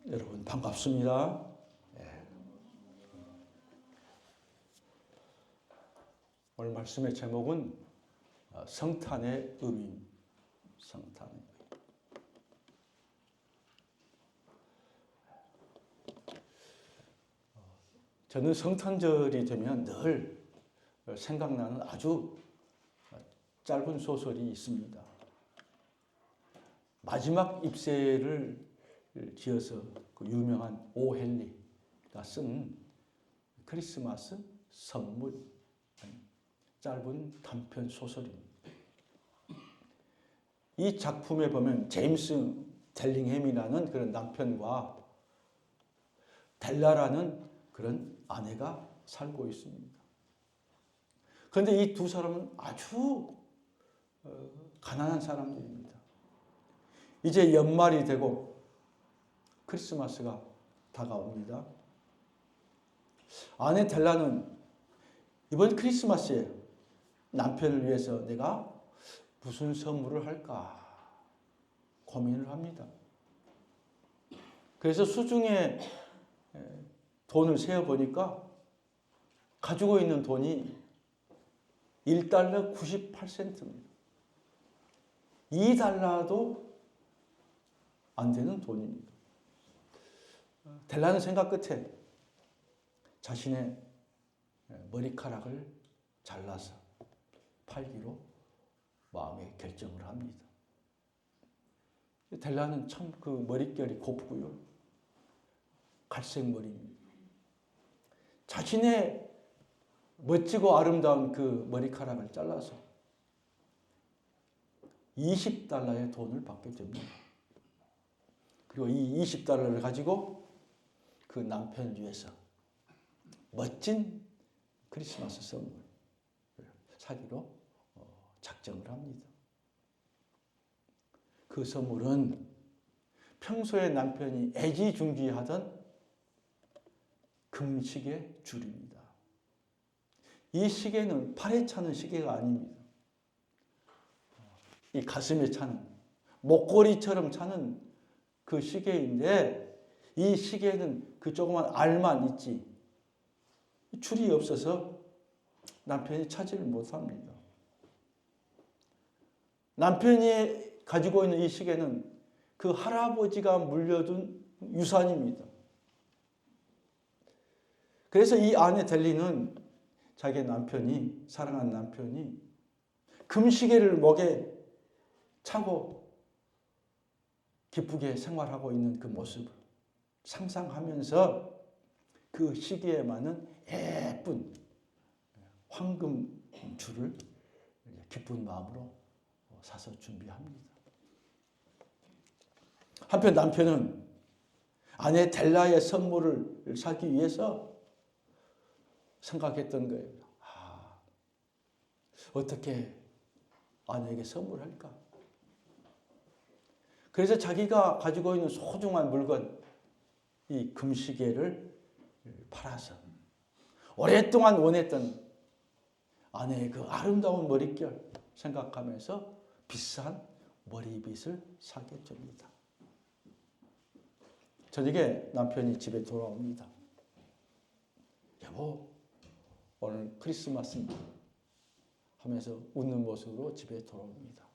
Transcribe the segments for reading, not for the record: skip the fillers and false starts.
여러분 반갑습니다. 오늘 말씀의 제목은 성탄의 의미. 성탄의 의미. 저는 성탄절이 되면 늘 생각나는 아주 짧은 소설이 있습니다. 마지막 잎새를 지어서 그 유명한 오 헨리가 쓴 크리스마스 선물, 짧은 단편 소설입니다. 이 작품에 보면 제임스 델링햄이라는 그런 남편과 델라라는 그런 아내가 살고 있습니다. 그런데 이 두 사람은 아주 가난한 사람들입니다. 이제 연말이 되고 크리스마스가 다가옵니다. 아내 델라는 이번 크리스마스에 남편을 위해서 내가 무슨 선물을 할까 고민을 합니다. 그래서 수중에 돈을 세어보니까 가지고 있는 돈이 1달러 98센트입니다. 2달러도 안 되는 돈입니다. 델라는 생각 끝에 자신의 머리카락을 잘라서 팔기로 마음의 결정을 합니다. 델라는 참 그 머릿결이 곱고요. 갈색 머리입니다. 자신의 멋지고 아름다운 그 머리카락을 잘라서 20달러의 돈을 받게 됩니다. 그리고 이 20달러를 가지고 그 남편을 위해서 멋진 크리스마스 선물을 사기로 작정을 합니다. 그 선물은 평소에 남편이 애지중지하던 금시계 줄입니다. 이 시계는 팔에 차는 시계가 아닙니다. 이 가슴에 차는, 목걸이처럼 차는 그 시계인데 이 시계는 그 조그만 알만 있지 줄이 없어서 남편이 차지를 못합니다. 남편이 가지고 있는 이 시계는 그 할아버지가 물려준 유산입니다. 그래서 이 아내 델리는 자기 남편이, 사랑하는 남편이 금시계를 목에 차고 기쁘게 생활하고 있는 그 모습을 상상하면서 그 시계에 맞는 예쁜 황금 줄을 기쁜 마음으로 사서 준비합니다. 한편 남편은 아내 델라의 선물을 사기 위해서 생각했던 거예요. 어떻게 아내에게 선물할까? 그래서 자기가 가지고 있는 소중한 물건, 이 금시계를 팔아서 오랫동안 원했던 아내의 그 아름다운 머릿결 생각하면서 비싼 머리빗을 사게 됩니다. 저녁에 남편이 집에 돌아옵니다. 여보, 오늘 크리스마스입니다. 하면서 웃는 모습으로 집에 돌아옵니다.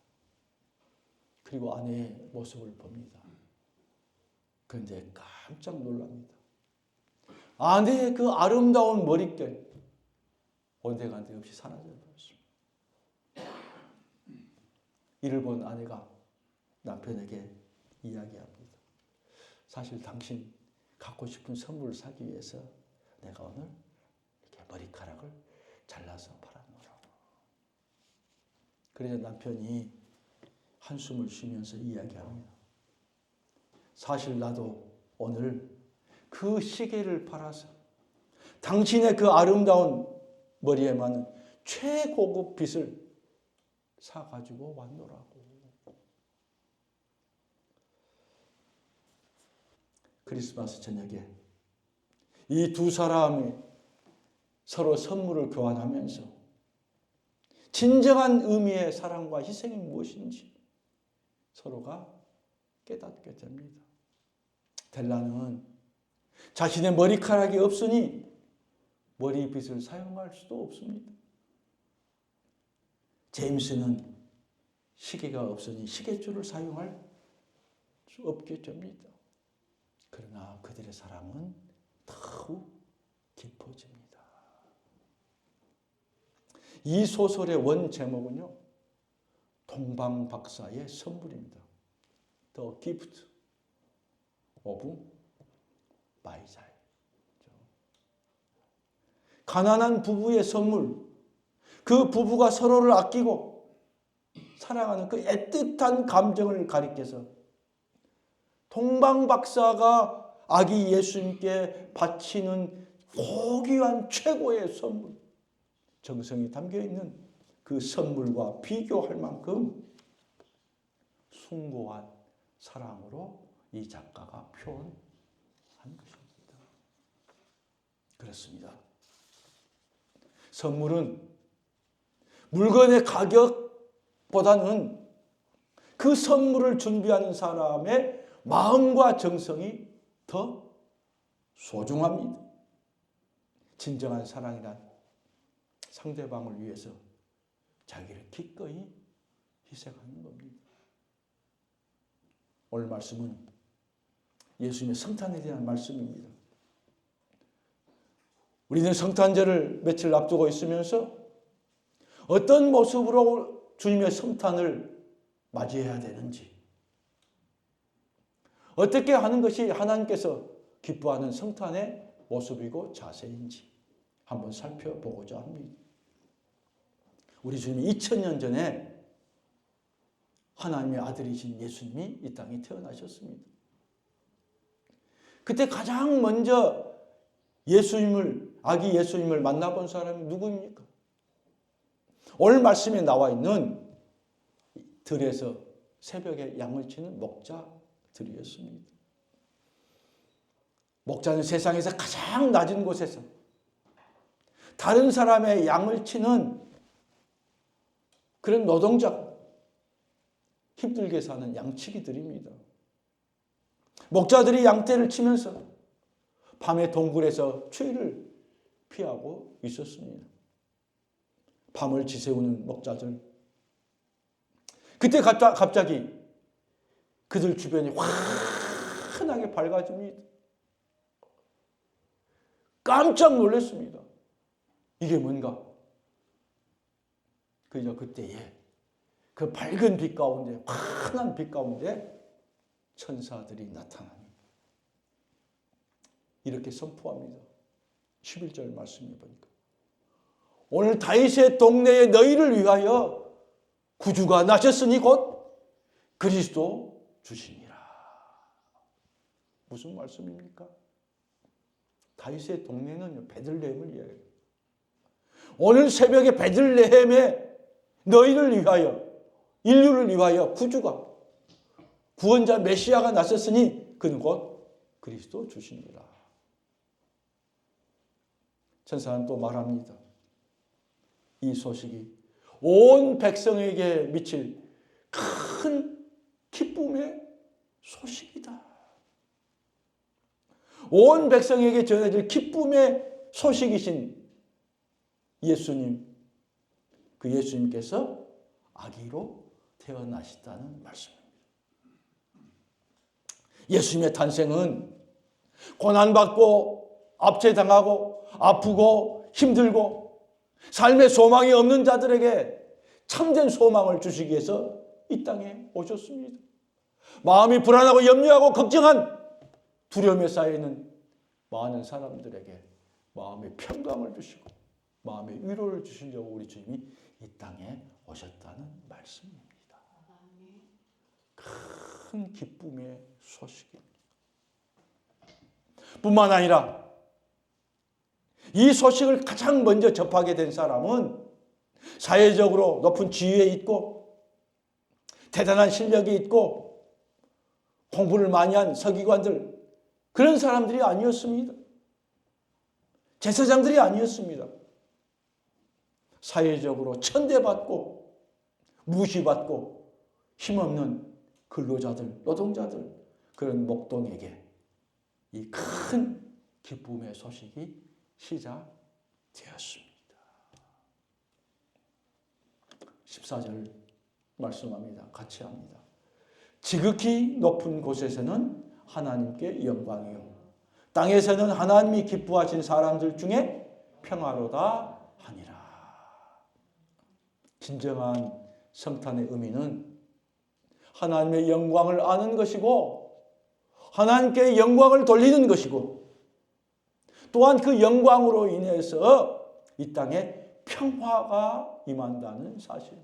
그리고 아내의 모습을 봅니다. 그런데 깜짝 놀랍니다. 아내의 그 아름다운 머릿결 온데간데 없이 사라져 버렸습니다. 이를 본 아내가 남편에게 이야기합니다. 사실 당신 갖고 싶은 선물을 사기 위해서 내가 오늘 이렇게 머리카락을 잘라서 팔아놓으라고. 그래서 남편이 한숨을 쉬면서 이야기합니다. 사실 나도 오늘 그 시계를 팔아서 당신의 그 아름다운 머리에 맞는 최고급 빗을 사가지고 왔노라고. 크리스마스 저녁에 이 두 사람이 서로 선물을 교환하면서 진정한 의미의 사랑과 희생이 무엇인지 서로가 깨닫게 됩니다. 델라는 자신의 머리카락이 없으니 머리빗을 사용할 수도 없습니다. 제임스는 시계가 없으니 시계줄을 사용할 수 없게 됩니다. 그러나 그들의 사랑은 더욱 깊어집니다. 이 소설의 원 제목은요, 동방 박사의 선물입니다. The Gift of Baizai. 가난한 부부의 선물, 그 부부가 서로를 아끼고 사랑하는 그 애틋한 감정을 가리켜서 동방 박사가 아기 예수님께 바치는 고귀한 최고의 선물, 정성이 담겨있는 그 선물과 비교할 만큼 숭고한 사랑으로 이 작가가 표현한 것입니다. 그렇습니다. 선물은 물건의 가격보다는 그 선물을 준비하는 사람의 마음과 정성이 더 소중합니다. 진정한 사랑이란 상대방을 위해서 자기를 기꺼이 희생하는 겁니다. 오늘 말씀은 예수님의 성탄에 대한 말씀입니다. 우리는 성탄절을 며칠 앞두고 있으면서 어떤 모습으로 주님의 성탄을 맞이해야 되는지, 어떻게 하는 것이 하나님께서 기뻐하는 성탄의 모습이고 자세인지 한번 살펴보고자 합니다. 우리 주님이 2000년 전에 하나님의 아들이신 예수님이 이 땅에 태어나셨습니다. 그때 가장 먼저 아기 예수님을 만나본 사람이 누구입니까? 오늘 말씀에 나와 있는 들에서 새벽에 양을 치는 목자들이었습니다. 목자는 세상에서 가장 낮은 곳에서 다른 사람의 양을 치는 그런 노동자, 힘들게 사는 양치기들입니다. 목자들이 양떼를 치면서 밤에 동굴에서 추위를 피하고 있었습니다. 밤을 지새우는 목자들. 그때 갑자기 그들 주변이 환하게 밝아집니다. 깜짝 놀랐습니다. 이게 뭔가? 그저 그때에 그 밝은 빛 가운데, 환한 빛 가운데 천사들이 나타납니다. 이렇게 선포합니다. 11절 말씀해 보니까 오늘 다윗의 동네에 너희를 위하여 구주가 나셨으니 곧 그리스도 주시니라. 무슨 말씀입니까? 다윗의 동네는 베들레헴을 이야기해요. 오늘 새벽에 베들레헴에 너희를 위하여, 인류를 위하여 구주가, 구원자 메시아가 나셨으니 그는 곧 그리스도 주시니라. 천사는 또 말합니다. 이 소식이 온 백성에게 미칠 큰 기쁨의 소식이다. 온 백성에게 전해질 기쁨의 소식이신 예수님, 그 예수님께서 아기로 태어나시다는 말씀입니다. 예수님의 탄생은 고난받고 압제당하고 아프고 힘들고 삶의 소망이 없는 자들에게 참된 소망을 주시기 위해서 이 땅에 오셨습니다. 마음이 불안하고 염려하고 걱정한 두려움에 쌓여있는 많은 사람들에게 마음의 평강을 주시고 마음의 위로를 주시려고 우리 주님이 이 땅에 오셨다는 말씀입니다. 큰 기쁨의 소식입니다. 뿐만 아니라 이 소식을 가장 먼저 접하게 된 사람은 사회적으로 높은 지위에 있고 대단한 실력이 있고 공부를 많이 한 서기관들, 그런 사람들이 아니었습니다. 제사장들이 아니었습니다. 사회적으로 천대받고 무시받고 힘없는 근로자들, 노동자들, 그런 목동에게 이 큰 기쁨의 소식이 시작되었습니다. 14절 말씀합니다. 같이 합니다. 지극히 높은 곳에서는 하나님께 영광이요 땅에서는 하나님이 기뻐하신 사람들 중에 평화로다 하니라. 진정한 성탄의 의미는 하나님의 영광을 아는 것이고 하나님께 영광을 돌리는 것이고 또한 그 영광으로 인해서 이 땅에 평화가 임한다는 사실.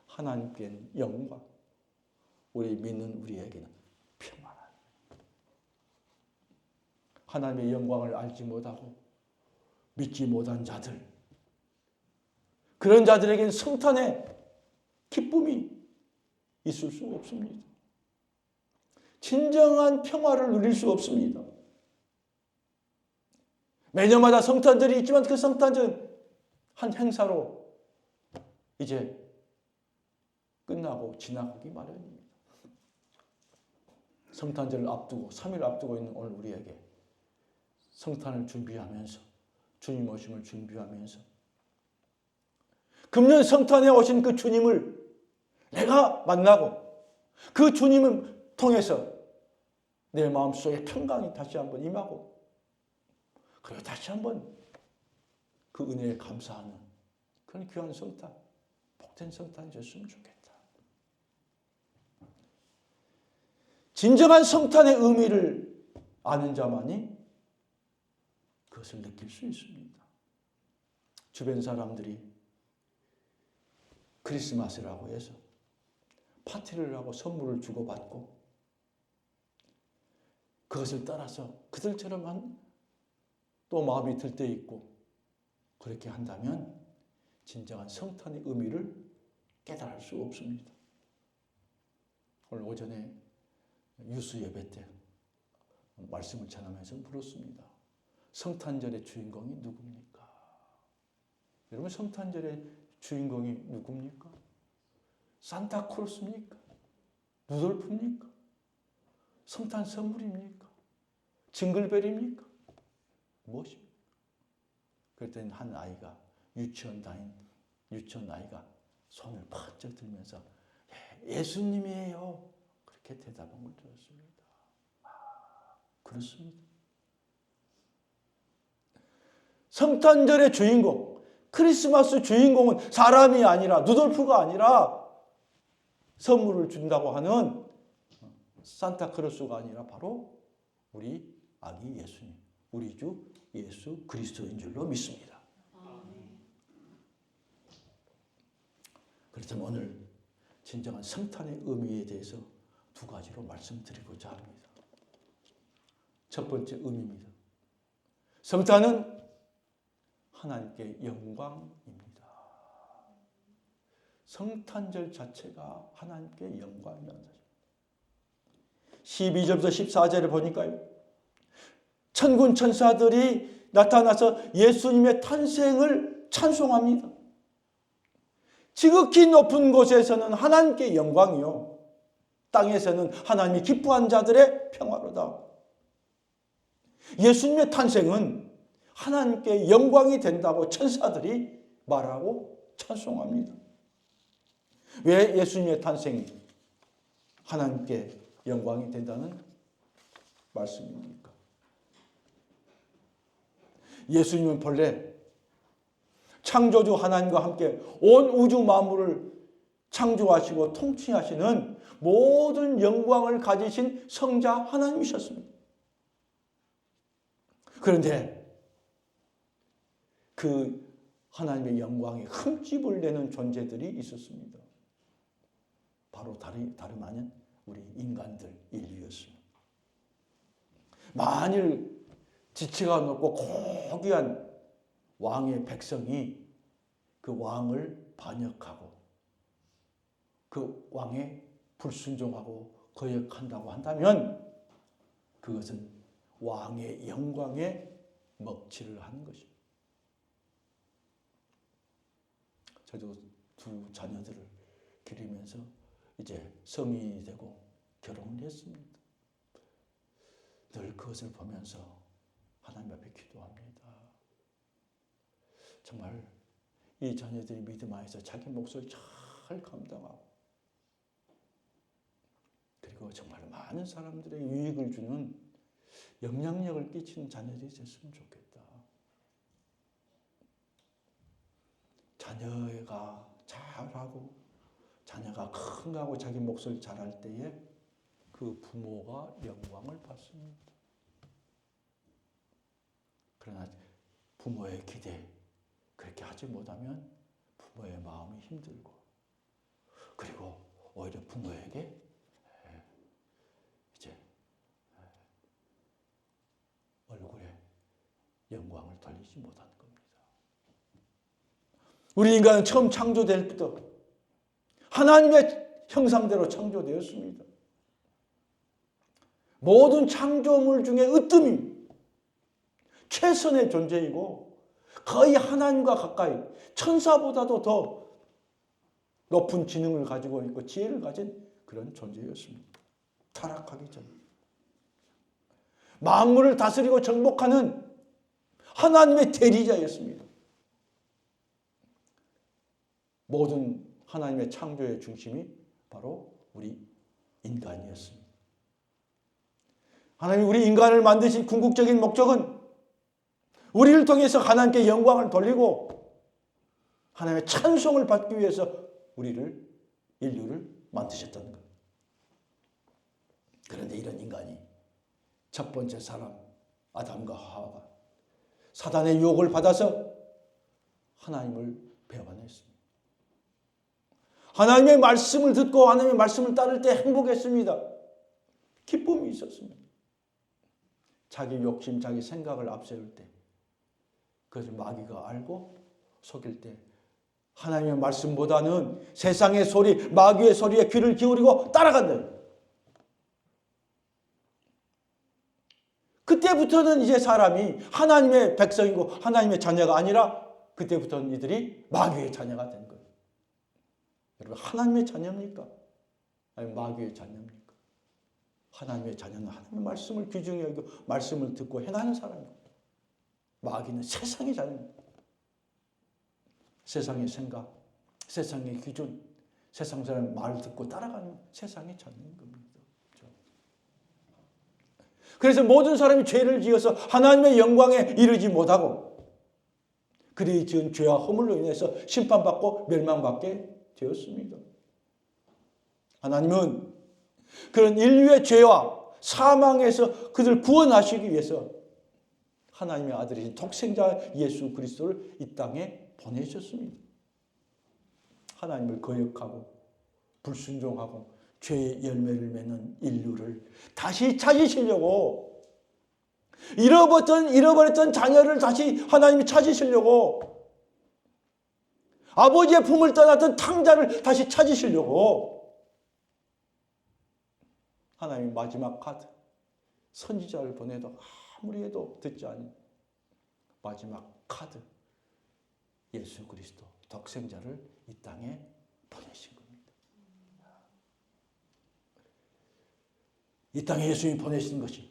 하나님께는 영광, 우리 믿는 우리에게는 평화. 하나님의 영광을 알지 못하고 믿지 못한 자들, 그런 자들에게는 성탄의 기쁨이 있을 수 없습니다. 진정한 평화를 누릴 수 없습니다. 매년마다 성탄절이 있지만 그 성탄절은 한 행사로 이제 끝나고 지나가기 마련입니다. 성탄절을 앞두고 3일 앞두고 있는 오늘 우리에게 성탄을 준비하면서 주님 오심을 준비하면서 금년 성탄에 오신 그 주님을 내가 만나고 그 주님을 통해서 내 마음속에 평강이 다시 한번 임하고 그리고 다시 한번 그 은혜에 감사하는 그런 귀한 성탄, 복된 성탄이 됐으면 좋겠다. 진정한 성탄의 의미를 아는 자만이 그것을 느낄 수 있습니다. 주변 사람들이 크리스마스라고 해서 파티를 하고 선물을 주고받고 그것을 따라서 그들처럼 또 마음이 들 때 있고 그렇게 한다면 진정한 성탄의 의미를 깨달을 수 없습니다. 오늘 오전에 유스 예배 때 말씀을 전하면서 물었습니다. 성탄절의 주인공이 누굽니까? 여러분 성탄절의 주인공이 누굽니까? 산타크로스입니까? 루돌프입니까? 성탄 선물입니까? 징글벨입니까? 무엇입니까? 그랬더니 한 아이가 유치원 아이가 손을 번쩍 들면서 예수님이에요. 그렇게 대답한 걸 들었습니다. 그렇습니다. 성탄절의 주인공, 크리스마스 주인공은 사람이 아니라 루돌프가 아니라 선물을 준다고 하는 산타크로스가 아니라 바로 우리 아기 예수님, 우리 주 예수 그리스도인 줄로 믿습니다. 그렇다면 오늘 진정한 성탄의 의미에 대해서 두 가지로 말씀드리고자 합니다. 첫 번째 의미입니다. 성탄은 하나님께 영광입니다. 성탄절 자체가 하나님께 영광입니다. 12절부터 14절에 보니까요. 천군 천사들이 나타나서 예수님의 탄생을 찬송합니다. 지극히 높은 곳에서는 하나님께 영광이요. 땅에서는 하나님이 기뻐한 자들의 평화로다. 예수님의 탄생은 하나님께 영광이 된다고 천사들이 말하고 찬송합니다. 왜 예수님의 탄생이 하나님께 영광이 된다는 말씀입니까? 예수님은 본래 창조주 하나님과 함께 온 우주 만물을 창조하시고 통치하시는 모든 영광을 가지신 성자 하나님이셨습니다. 그런데 그 하나님의 영광에 흠집을 내는 존재들이 있었습니다. 바로 다름 아닌 우리 인간들, 인류였습니다. 만일 지체가 높고 고귀한 왕의 백성이 그 왕을 반역하고 그 왕에 불순종하고 거역한다고 한다면 그것은 왕의 영광에 먹칠을 하는 것입니다. 저도 두 자녀들을 기르면서 이제 성인이 되고 결혼을 했습니다. 늘 그것을 보면서 하나님 앞에 기도합니다. 정말 이 자녀들이 믿음 안에서 자기 몫을 잘 감당하고 그리고 정말 많은 사람들에게 유익을 주는 영향력을 끼치는 자녀들이 됐으면 좋겠다. 자녀가 잘하고 자녀가 큰 거하고 자기 몫을 잘할 때에 그 부모가 영광을 받습니다. 그러나 부모의 기대 그렇게 하지 못하면 부모의 마음이 힘들고 그리고 오히려 부모에게 이제 얼굴에 영광을 돌리지 못하는 겁니다. 우리 인간은 처음 창조될 때부터 하나님의 형상대로 창조되었습니다. 모든 창조물 중에 으뜸이 최선의 존재이고 거의 하나님과 가까이 천사보다도 더 높은 지능을 가지고 있고 지혜를 가진 그런 존재였습니다. 타락하기 전 만물을 다스리고 정복하는 하나님의 대리자였습니다. 모든 하나님의 창조의 중심이 바로 우리 인간이었습니다. 하나님이 우리 인간을 만드신 궁극적인 목적은 우리를 통해서 하나님께 영광을 돌리고 하나님의 찬송을 받기 위해서 인류를 만드셨다는 것. 그런데 이런 인간이 첫 번째 사람 아담과 하와가 사단의 유혹을 받아서 하나님을 배반했습니다. 하나님의 말씀을 듣고 하나님의 말씀을 따를 때 행복했습니다. 기쁨이 있었습니다. 자기 욕심, 자기 생각을 앞세울 때 그것을 마귀가 알고 속일 때 하나님의 말씀보다는 세상의 소리, 마귀의 소리에 귀를 기울이고 따라간다. 그때부터는 이제 사람이 하나님의 백성이고 하나님의 자녀가 아니라 그때부터는 이들이 마귀의 자녀가 된 거예요. 여러분 하나님의 자녀입니까? 아니면 마귀의 자녀입니까? 하나님의 자녀는 하나님의 말씀을 귀중히 여기고 말씀을 듣고 행하는 사람이고 마귀는 세상의 자녀입니다. 세상의 생각, 세상의 기준, 세상 사람 말을 듣고 따라가는 세상의 자녀인 겁니다. 그래서 모든 사람이 죄를 지어서 하나님의 영광에 이르지 못하고 그들이 지은 죄와 허물로 인해서 심판받고 멸망받게 되었습니다. 하나님은 그런 인류의 죄와 사망에서 그들을 구원하시기 위해서 하나님의 아들이신 독생자 예수 그리스도를 이 땅에 보내셨습니다. 하나님을 거역하고 불순종하고 죄의 열매를 맺는 인류를 다시 찾으시려고 잃어버렸던 자녀를 다시 하나님이 찾으시려고 아버지의 품을 떠났던 탕자를 다시 찾으시려고 하나님이 마지막 카드 선지자를 보내도 아무리 해도 듣지 않은 마지막 카드 예수 그리스도 독생자를 이 땅에 보내신 겁니다. 이 땅에 예수님이 보내신 것이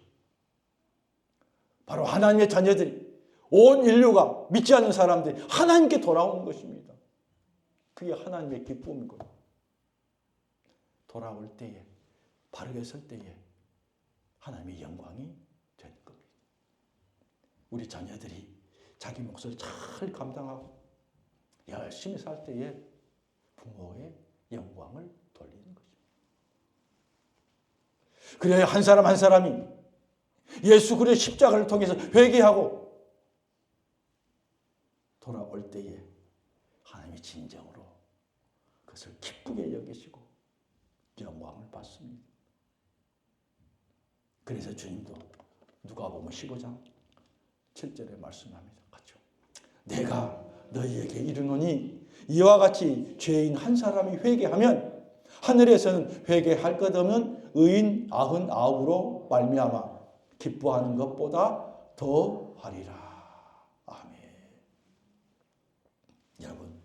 바로 하나님의 자녀들이 온 인류가 믿지 않는 사람들이 하나님께 돌아오는 것입니다. 그게 하나님의 기쁨인 거예요. 돌아올 때에 바르게 설 때에 하나님의 영광이 되는 겁니다. 우리 자녀들이 자기 몫을 잘 감당하고 열심히 살 때에 부모의 영광을 돌리는 것입니다. 그래야 한 사람 한 사람이 예수 그리스도의 십자가를 통해서 회개하고 돌아올 때에 하나님이 진정으로 그것을 기쁘게 여기시고 영광을 받습니다. 그래서 주님도 누가복음 15장 7절에 말씀합니다. 같죠? 내가 너희에게 이르노니 이와 같이 죄인 한 사람이 회개하면 하늘에서는 회개할 것 없는 의인 99으로 말미암아 기뻐하는 것보다 더 하리라. 아멘. 여러분,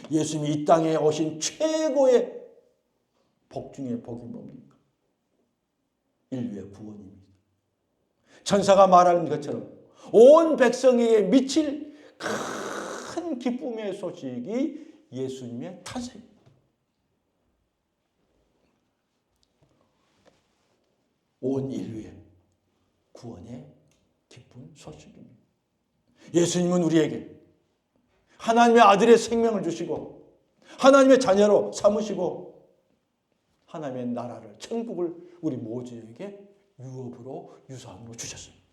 예수님이 이 땅에 오신 최고의 복 중의 복이 뭡니까? 인류의 구원입니다. 천사가 말하는 것처럼 온 백성에게 미칠 큰 기쁨의 소식이 예수님의 탄생. 온 인류의 구원의 기쁜 소식입니다. 예수님은 우리에게 하나님의 아들의 생명을 주시고 하나님의 자녀로 삼으시고 하나님의 나라를, 천국을 우리 모두에게 유업으로, 유산으로 주셨습니다.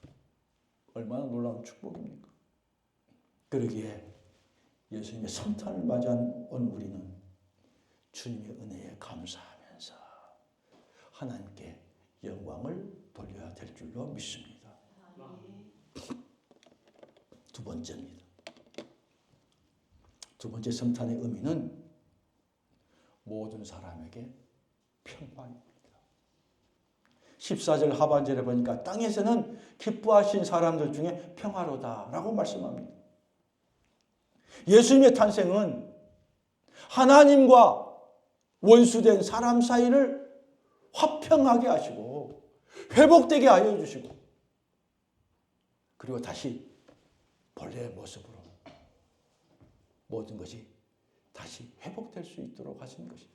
얼마나 놀라운 축복입니까? 그러기에 예수님의 성탄을 맞이한 우리는 주님의 은혜에 감사하면서 하나님께 영광을 돌려야 될 줄로 믿습니다. 두 번째입니다. 두 번째 성탄의 의미는 모든 사람에게 평화입니다. 14절 하반절에 보니까 땅에서는 기뻐하신 사람들 중에 평화로다라고 말씀합니다. 예수님의 탄생은 하나님과 원수된 사람 사이를 화평하게 하시고 회복되게 하여 주시고 그리고 다시 본래의 모습으로 모든 것이 다시 회복될 수 있도록 하신 것이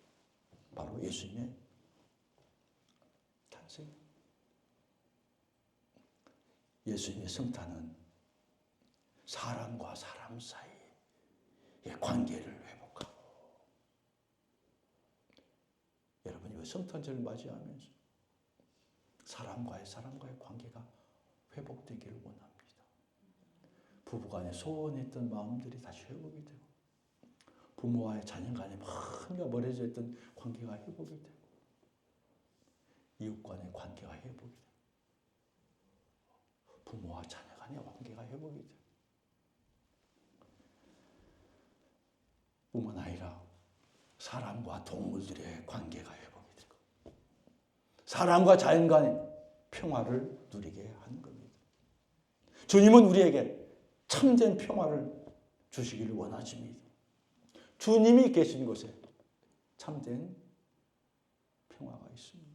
바로 예수님의 탄생. 예수님의 성탄은 사람과 사람 사이의 관계를 회복하고, 여러분이 왜 성탄절을 맞이하면서 사람과의 관계가 회복되기를 원합니다. 부부간에 소원했던 마음들이 다시 회복이 되고, 부모와의 자녀 간에 뭔가 멀어져 있던 관계가 회복이 되고, 이웃 간의 관계가 회복이 되고, 부모와 자녀 간의 관계가 회복이 되고, 뿐만 아니라 사람과 동물들의 관계가 회복이 되고, 사람과 자연 간의 평화를 누리게 하는 겁니다. 주님은 우리에게 참된 평화를 주시기를 원하십니다. 주님이 계신 곳에 참된 평화가 있습니다.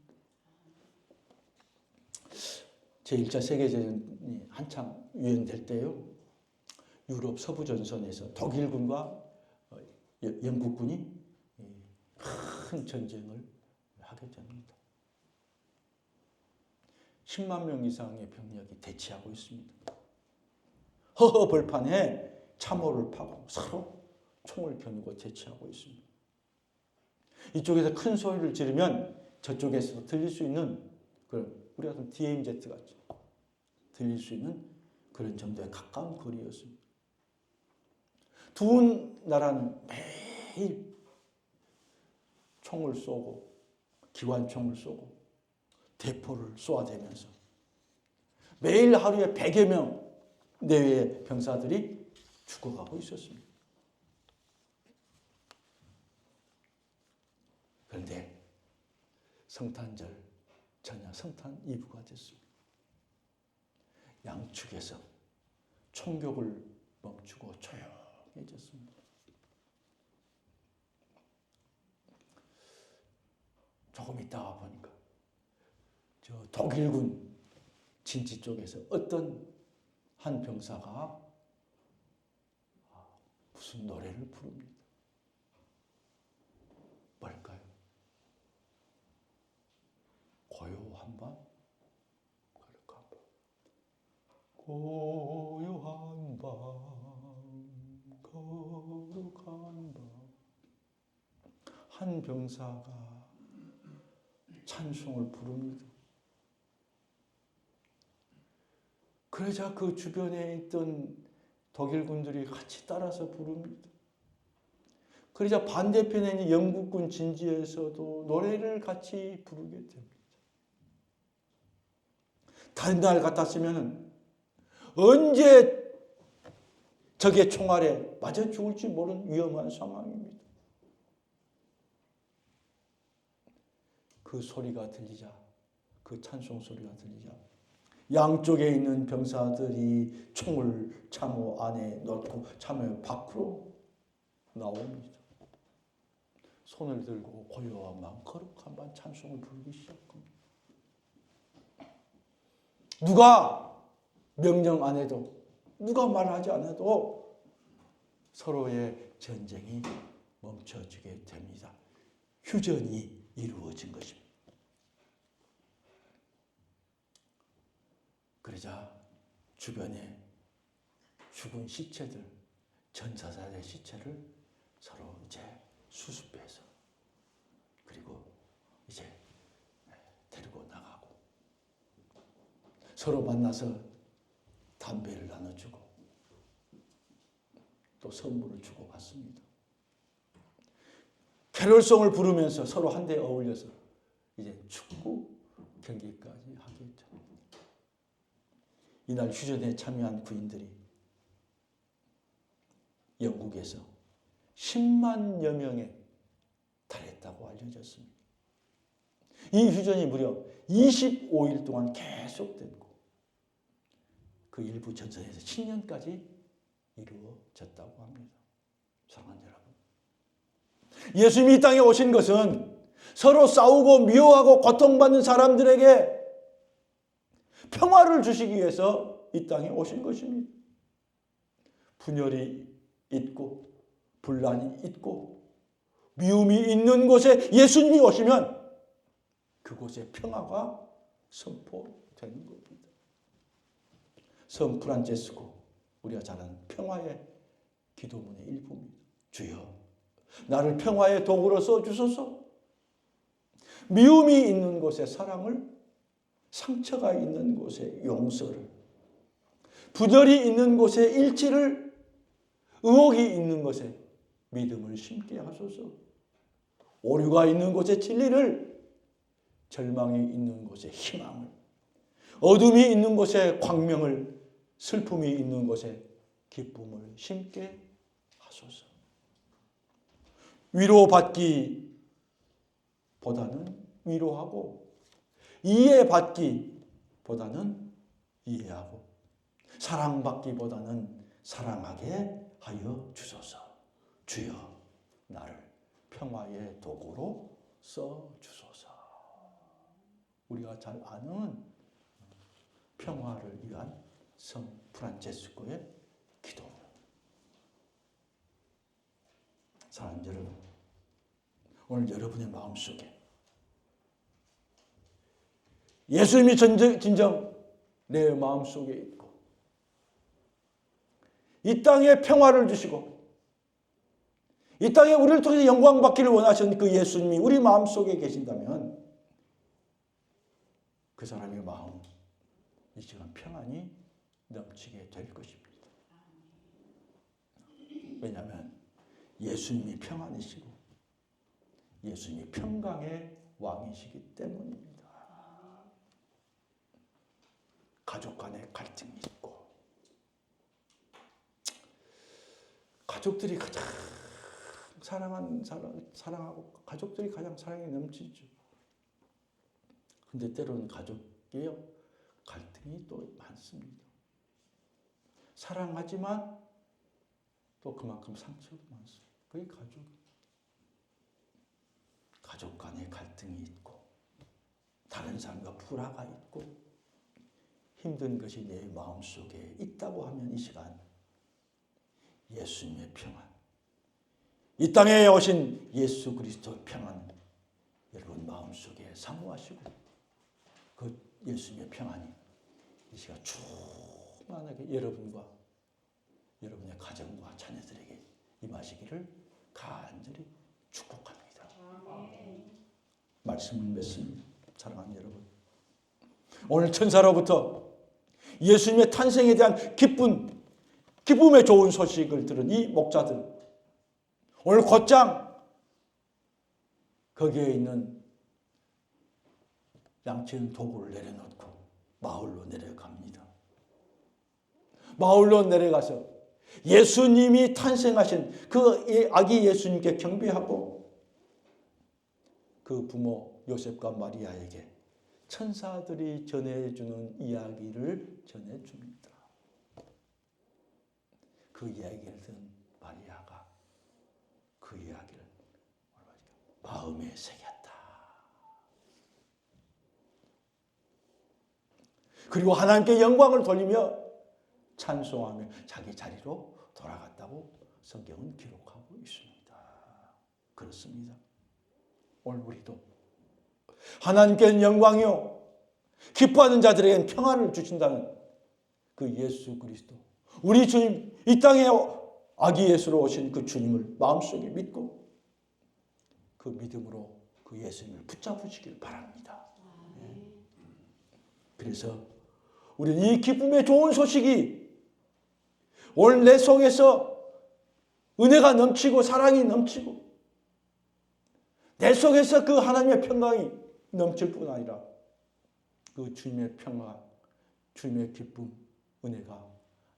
제1차 세계대전이 한창 유행될 때요, 유럽 서부전선에서 독일군과 영국군이 큰 전쟁을 하게 됩니다. 10만 명 이상의 병력이 대치하고 있습니다. 허허벌판에 참호를 파고 서로 총을 겨누고 대치하고 있습니다. 이쪽에서 큰 소리를 지르면 저쪽에서 들릴 수 있는 그런, 우리 같은 DMZ 같죠, 들릴 수 있는 그런 정도의 가까운 거리였습니다. 두 나라는 매일 총을 쏘고 기관총을 쏘고 대포를 쏘아대면서 매일 하루에 100여 명 내외의 병사들이 죽어가고 있었습니다. 그런데 성탄절 전야 성탄 이브가 됐습니다. 양측에서 총격을 멈추고 조용해졌습니다. 조금 있다가 보니까 저 독일군 진지 쪽에서 어떤 한 병사가 무슨 노래를 부릅니다. 뭘까요? 고요한 밤? 그럴까? 고요한 밤, 거룩한 밤. 한 병사가 찬송을 부릅니다. 그러자 그 주변에 있던 독일군들이 같이 따라서 부릅니다. 그러자 반대편에 있는 영국군 진지에서도 노래를 같이 부르게 됩니다. 다른 날 같았으면 언제 적의 총알에 맞아 죽을지 모르는 위험한 상황입니다. 그 소리가 들리자, 그 찬송 소리가 들리자 양쪽에 있는 병사들이 총을 참호 안에 넣고 참호 밖으로 나옵니다. 손을 들고 고요한 밤, 거룩한 밤 찬송을 부르기 시작합니다. 누가 명령 안 해도, 누가 말하지 않아도 서로의 전쟁이 멈춰지게 됩니다. 휴전이 이루어진 것입니다. 그러자 주변에 죽은 시체들, 전사자의 시체를 서로 이제 수습해서, 그리고 이제 데리고 나가고, 서로 만나서 담배를 나눠주고 또 선물을 주고 받습니다. 캐롤송을 부르면서 서로 한데 어울려서 이제 축구 경기까지 하겠죠. 이날 휴전에 참여한 구인들이 영국에서 10만여 명에 달했다고 알려졌습니다. 이 휴전이 무려 25일 동안 계속됐고 그 일부 전선에서 10년까지 이루어졌다고 합니다. 사랑하는 여러분, 예수님이 이 땅에 오신 것은 서로 싸우고 미워하고 고통받는 사람들에게 평화를 주시기 위해서 이 땅에 오신 것입니다. 분열이 있고 분란이 있고 미움이 있는 곳에 예수님이 오시면 그곳에 평화가 선포되는 겁니다. 성 프란체스코, 우리가 잘 아는 평화의 기도문의 일부입니다. 주여, 나를 평화의 도구로 써주소서. 미움이 있는 곳에 사랑을, 상처가 있는 곳에 용서를, 분열이 있는 곳에 일치를, 의혹이 있는 곳에 믿음을 심게 하소서. 오류가 있는 곳에 진리를, 절망이 있는 곳에 희망을, 어둠이 있는 곳에 광명을, 슬픔이 있는 곳에 기쁨을 심게 하소서. 위로받기보다는 위로하고, 이해받기보다는 이해하고, 사랑받기보다는 사랑하게 하여 주소서. 주여, 나를 평화의 도구로 써주소서. 우리가 잘 아는 평화를 위한 성 프란체스코의 기도. 사랑하는 여러분, 오늘 여러분의 마음속에 예수님이 진정 내 마음속에 있고 이 땅에 평화를 주시고 이 땅에 우리를 통해서 영광 받기를 원하시는 그 예수님이 우리 마음속에 계신다면 그 사람의 마음 이 시간 평안이 넘치게 될 것입니다. 왜냐하면 예수님이 평안이시고 예수님이 평강의 왕이시기 때문입니다. 가족 간의 갈등이 있고 가족들이 가장 사랑하고 가족들이 가장 사랑이 넘치죠. 근데 때로는 가족의 갈등이 또 많습니다. 사랑하지만 또 그만큼 상처도 많습니다. 그게 가족 간의 갈등이 있고 다른 사람과 불화가 있고 힘든 것이 내 마음속에 있다고 하면 이 시간 예수님의 평안, 이 땅에 오신 예수 그리스도의 평안 여러분 마음속에 사모하시고 그 예수님의 평안이 이 시간 충만하게 여러분과 여러분의 가정과 자녀들에게 임하시기를 간절히 축복합니다. 말씀을 맺습니다. 사랑하는 여러분, 오늘 천사로부터 예수님의 탄생에 대한 기쁨의 좋은 소식을 들은 이 목자들, 오늘 곧장 거기에 있는 양치는 도구를 내려놓고 마을로 내려갑니다. 마을로 내려가서 예수님이 탄생하신 그 아기 예수님께 경배하고 그 부모 요셉과 마리아에게 천사들이 전해주는 이야기를 전해줍니다. 그 이야기를 들은 마리아가 그 이야기를 마음에 새겼다. 그리고 하나님께 영광을 돌리며 찬송하며 자기 자리로 돌아갔다고 성경은 기록하고 있습니다. 그렇습니다. 오늘 우리도 하나님께는 영광이요 기뻐하는 자들에게는 평안을 주신다는 그 예수 그리스도, 우리 주님, 이 땅에 아기 예수로 오신 그 주님을 마음속에 믿고 그 믿음으로 그 예수님을 붙잡으시길 바랍니다. 그래서 우리는 이 기쁨의 좋은 소식이 오늘 내 속에서 은혜가 넘치고 사랑이 넘치고 내 속에서 그 하나님의 평강이 넘칠 뿐 아니라 그 주님의 평강, 주님의 기쁨, 은혜가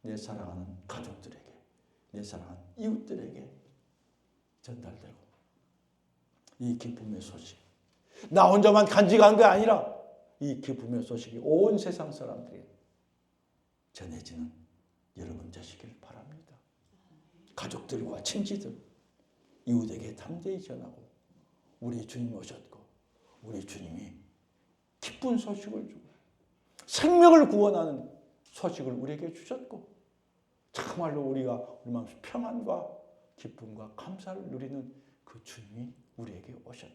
내 사랑하는 가족들에게, 내 사랑하는 이웃들에게 전달되고 이 기쁨의 소식, 나 혼자만 간직한 게 아니라 이 기쁨의 소식이 온 세상 사람들에게 전해지는 여러분 되시길 바랍니다. 가족들과 친지들, 이웃에게 담대히 전하고 우리 주님 오셨고 우리 주님이 기쁜 소식을 주고 생명을 구원하는 소식을 우리에게 주셨고 참말로 우리가 우리 마음속 평안과 기쁨과 감사를 누리는 그 주님이 우리에게 오셨다.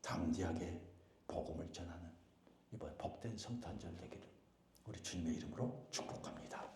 담대하게 복음을 전하는 이번 복된 성탄절 되기를 우리 주님의 이름으로 축복합니다.